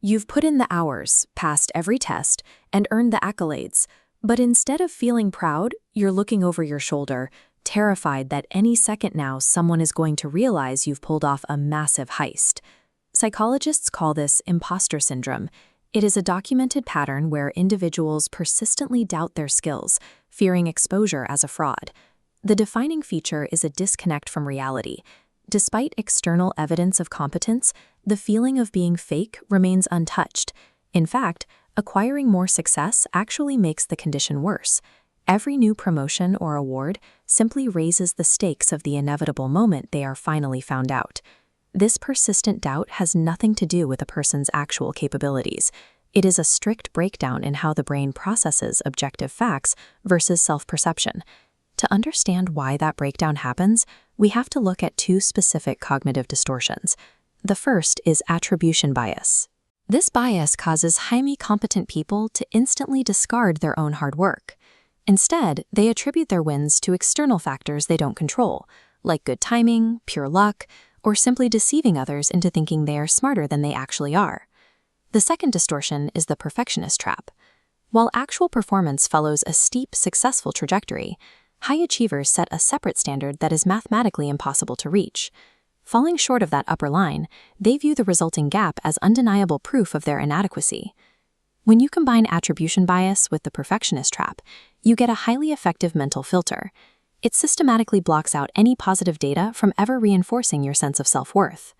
You've put in the hours, passed every test, and earned the accolades. But instead of feeling proud, you're looking over your shoulder, terrified that any second now someone is going to realize you've pulled off a massive heist. Psychologists call this imposter syndrome. It is a documented pattern where individuals persistently doubt their skills, fearing exposure as a fraud. The defining feature is a disconnect from reality. Despite external evidence of competence, the feeling of being fake remains untouched. In fact, acquiring more success actually makes the condition worse. Every new promotion or award simply raises the stakes of the inevitable moment they are finally found out. This persistent doubt has nothing to do with a person's actual capabilities. It is a strict breakdown in how the brain processes objective facts versus self-perception. To understand why that breakdown happens, we have to look at two specific cognitive distortions. The first is attribution bias. This bias causes highly competent people to instantly discard their own hard work. Instead, they attribute their wins to external factors they don't control, like good timing, pure luck, or simply deceiving others into thinking they are smarter than they actually are. The second distortion is the perfectionist trap. While actual performance follows a steep, successful trajectory, high achievers set a separate standard that is mathematically impossible to reach. Falling short of that upper line, they view the resulting gap as undeniable proof of their inadequacy. When you combine attribution bias with the perfectionist trap, you get a highly effective mental filter. It systematically blocks out any positive data from ever reinforcing your sense of self-worth.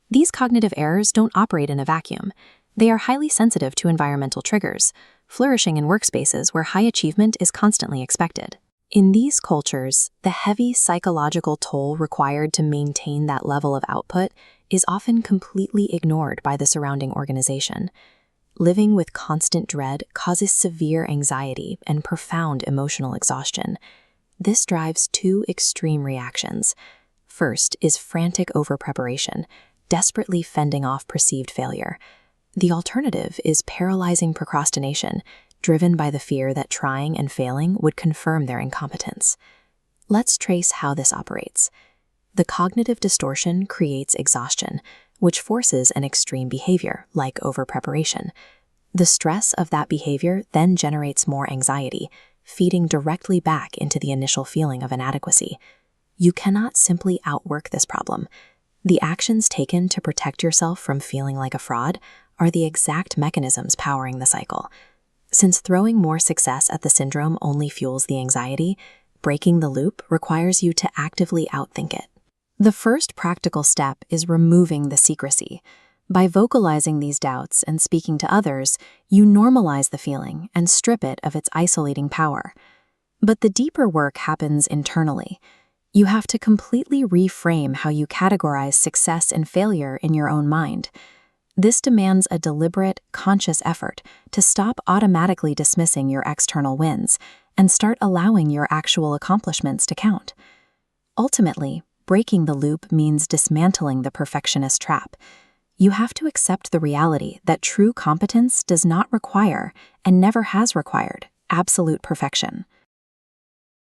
These cognitive errors don't operate in a vacuum. They are highly sensitive to environmental triggers, flourishing in workspaces where high achievement is constantly expected. In these cultures, the heavy psychological toll required to maintain that level of output is often completely ignored by the surrounding organization. Living with constant dread causes severe anxiety and profound emotional exhaustion. This drives two extreme reactions. First is frantic over-preparation, desperately fending off perceived failure. The alternative is paralyzing procrastination, driven by the fear that trying and failing would confirm their incompetence. Let's trace how this operates. The cognitive distortion creates exhaustion, which forces an extreme behavior, like over-preparation. The stress of that behavior then generates more anxiety, feeding directly back into the initial feeling of inadequacy. You cannot simply outwork this problem. The actions taken to protect yourself from feeling like a fraud are the exact mechanisms powering the cycle. Since throwing more success at the syndrome only fuels the anxiety, breaking the loop requires you to actively outthink it. The first practical step is removing the secrecy. By vocalizing these doubts and speaking to others, you normalize the feeling and strip it of its isolating power. But the deeper work happens internally. You have to completely reframe how you categorize success and failure in your own mind. This demands a deliberate, conscious effort to stop automatically dismissing your external wins and start allowing your actual accomplishments to count. Ultimately, breaking the loop means dismantling the perfectionist trap. You have to accept the reality that true competence does not require, and never has required, absolute perfection.